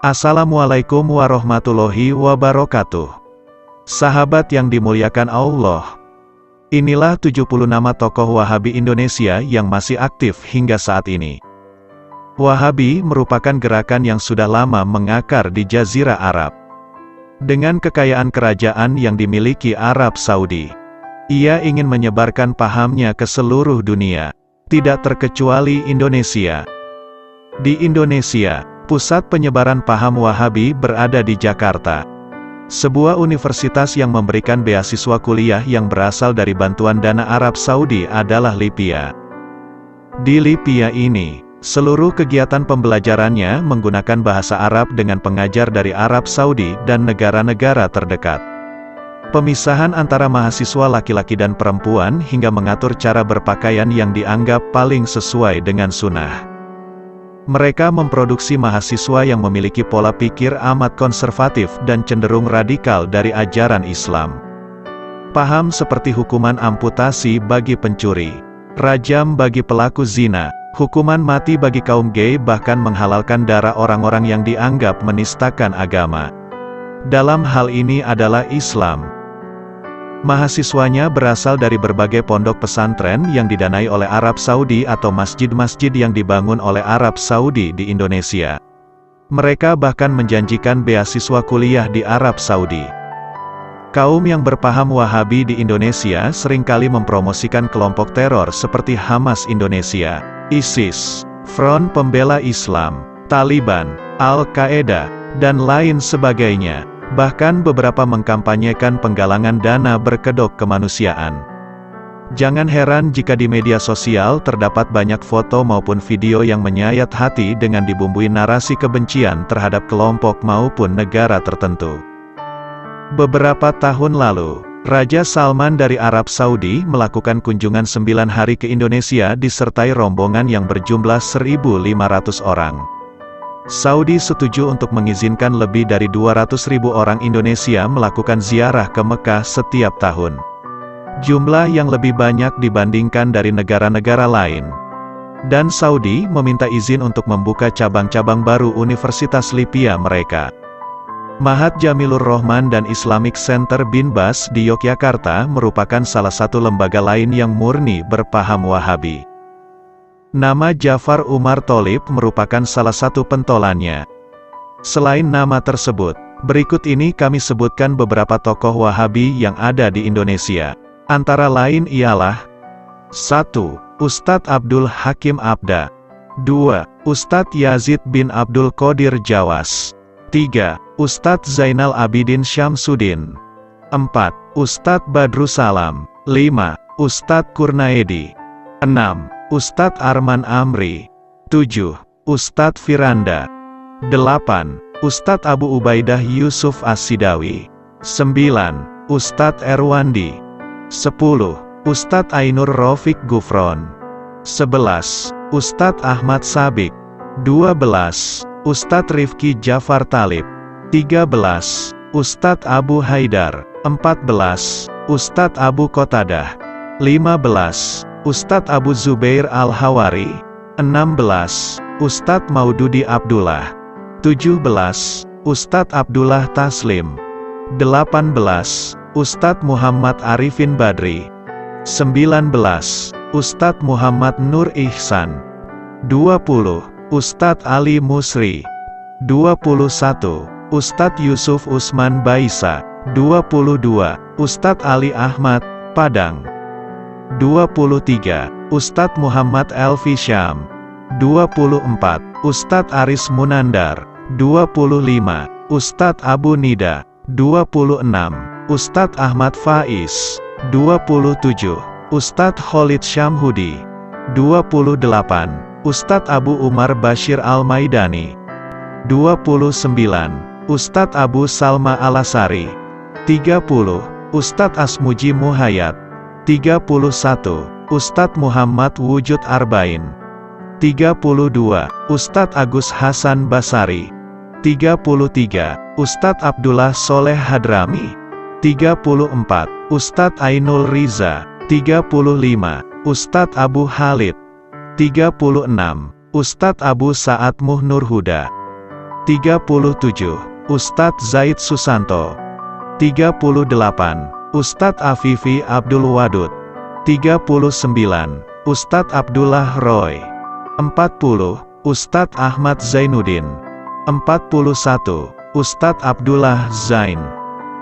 Assalamualaikum warahmatullahi wabarakatuh. Sahabat yang dimuliakan Allah, inilah 70 nama tokoh Wahabi Indonesia yang masih aktif hingga saat ini. Wahabi merupakan gerakan yang sudah lama mengakar di Jazirah Arab. Dengan kekayaan kerajaan yang dimiliki Arab Saudi, ia ingin menyebarkan pahamnya ke seluruh dunia, tidak terkecuali Indonesia. Di Indonesia, pusat penyebaran paham Wahabi berada di Jakarta, sebuah universitas yang memberikan beasiswa kuliah yang berasal dari bantuan dana Arab Saudi adalah LIPIA. Di LIPIA ini, seluruh kegiatan pembelajarannya menggunakan bahasa Arab dengan pengajar dari Arab Saudi dan negara-negara terdekat. Pemisahan antara mahasiswa laki-laki dan perempuan hingga mengatur cara berpakaian yang dianggap paling sesuai dengan sunnah. Mereka memproduksi mahasiswa yang memiliki pola pikir amat konservatif dan cenderung radikal dari ajaran Islam. Paham seperti hukuman amputasi bagi pencuri, rajam bagi pelaku zina, hukuman mati bagi kaum gay, bahkan menghalalkan darah orang-orang yang dianggap menistakan agama. Dalam hal ini adalah Islam. Mahasiswanya berasal dari berbagai pondok pesantren yang didanai oleh Arab Saudi atau masjid-masjid yang dibangun oleh Arab Saudi di Indonesia. Mereka bahkan menjanjikan beasiswa kuliah di Arab Saudi. Kaum yang berpaham Wahabi di Indonesia seringkali mempromosikan kelompok teror seperti Hamas Indonesia, ISIS, Front Pembela Islam, Taliban, Al-Qaeda, dan lain sebagainya. Bahkan beberapa mengkampanyekan penggalangan dana berkedok kemanusiaan. Jangan heran jika di media sosial terdapat banyak foto maupun video yang menyayat hati dengan dibumbui narasi kebencian terhadap kelompok maupun negara tertentu. Beberapa tahun lalu, Raja Salman dari Arab Saudi melakukan kunjungan 9 hari ke Indonesia disertai rombongan yang berjumlah 1.500 orang. Saudi setuju untuk mengizinkan lebih dari 200.000 orang Indonesia melakukan ziarah ke Mekah setiap tahun. Jumlah yang lebih banyak dibandingkan dari negara-negara lain. Dan Saudi meminta izin untuk membuka cabang-cabang baru Universitas LIPIA mereka. Mahat Jamilur Rahman dan Islamic Center bin Bas di Yogyakarta merupakan salah satu lembaga lain yang murni berpaham Wahabi. Nama Jafar Umar Tholib merupakan salah satu pentolannya. Selain nama tersebut, berikut ini kami sebutkan beberapa tokoh Wahabi yang ada di Indonesia. Antara lain ialah 1. Ustadz Abdul Hakim Abda. 2. Ustadz Yazid bin Abdul Qadir Jawas. 3. Ustadz Zainal Abidin Syamsuddin. 4. Ustadz Badrussalam. 5. Ustadz Kurnaedi. 6. Ustadz Arman Amri. 7. Ustadz Firanda. 8. Ustadz Abu Ubaidah Yusuf As-Sidawi. 9. Ustadz Erwandi. 10. Ustadz Ainur Rafiq Gufron. 11. Ustadz Ahmad Sabik. 12. Ustadz Rifki Jafar Talib. 13. Ustadz Abu Haidar. 14. Ustadz Abu Qatadah. 15. Ustadz Abu Zubair Al-Hawari. 16. Ustadz Maududi Abdullah. 17. Ustadz Abdullah Taslim. 18. Ustadz Muhammad Arifin Badri. 19. Ustadz Muhammad Nur Ihsan. 20. Ustadz Ali Musri. 21. Ustadz Yusuf Usman Baisa. 22. Ustadz Ali Ahmad, Padang. 23. Ustadz Muhammad Elfi Syam. 24. Ustadz Aris Munandar. 25. Ustadz Abu Nida. 26. Ustadz Ahmad Faiz. 27. Ustadz Khalid Syamhudi. 28. Ustadz Abu Umar Bashir Al-Maidani. 29. Ustadz Abu Salma Al-Asari. 30. Ustadz Asmuji Muhayyad. 31. Ustadz Muhammad Wujud Arbain. 32. Ustadz Agus Hasan Basari. 33. Ustadz Abdullah Soleh Hadrami. 34. Ustadz Ainul Riza. 35. Ustadz Abu Khalid. 36. Ustadz Abu Sa'ad Muhnur Huda. 37. Ustadz Zaid Susanto. 38. Ustadz Afifi Abdul Wadud. 39. Ustadz Abdullah Roy. 40. Ustadz Ahmad Zainuddin. 41. Ustadz Abdullah Zain.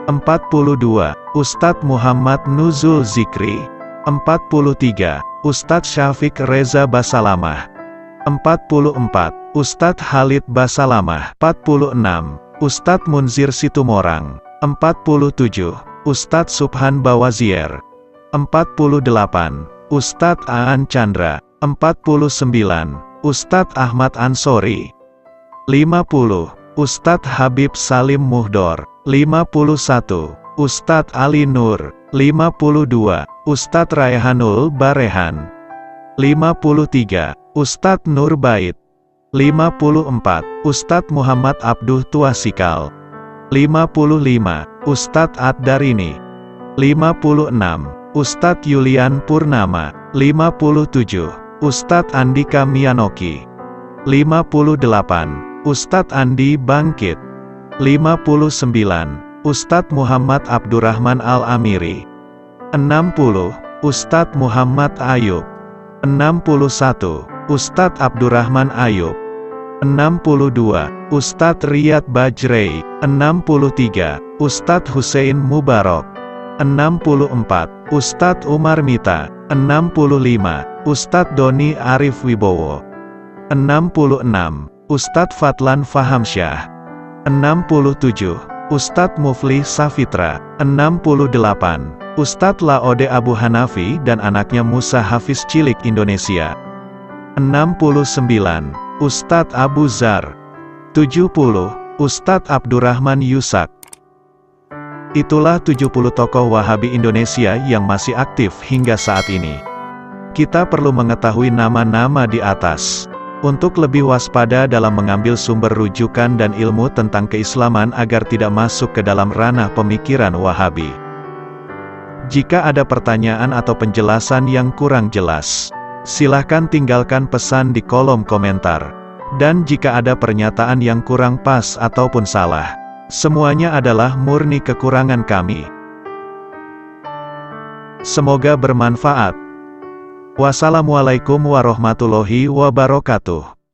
42. Ustadz Muhammad Nuzul Zikri. 43. Ustadz Syafiq Reza Basalamah. 44. Ustadz Khalid Basalamah. 46. Ustadz Munzir Situmorang. 47. Ustadz Subhan Bawazier. 48. Ustadz Aan Chandra. 49. Ustadz Ahmad Ansori. 50. Ustadz Habib Salim Muhdor. 51. Ustadz Ali Nur. 52. Ustadz Raihanul Barehan. 53. Ustadz Nur Bait. 54. Ustadz Muhammad Abduh Tuasikal. 55. Ustadz Ad-Darini. 56. Ustadz Yulian Purnama. 57. Ustadz Andika Mianoki. 58. Ustadz Andi Bangkit. 59. Ustadz Muhammad Abdurrahman Al-Amiri. 60. Ustadz Muhammad Ayub. 61. Ustadz Abdurrahman Ayub. 62. Ustadz Riyad Bajrei. 63. Ustadz Hussein Mubarak. 64. Ustadz Umar Mita. 65. Ustadz Doni Arif Wibowo. 66. Ustadz Fatlan Fahamsyah. 67. Ustadz Mufli Safitra. 68. Ustadz Laode Abu Hanafi dan anaknya Musa Hafiz Cilik Indonesia. 69. Ustadz Abu Zar. 70. Ustadz Abdurrahman Yusak. Itulah 70 tokoh Wahabi Indonesia yang masih aktif hingga saat ini. Kita perlu mengetahui nama-nama di atas, untuk lebih waspada dalam mengambil sumber rujukan dan ilmu tentang keislaman agar tidak masuk ke dalam ranah pemikiran Wahabi. Jika ada pertanyaan atau penjelasan yang kurang jelas, silahkan tinggalkan pesan di kolom komentar. Dan jika ada pernyataan yang kurang pas ataupun salah, semuanya adalah murni kekurangan kami. Semoga bermanfaat. Wassalamualaikum warahmatullahi wabarakatuh.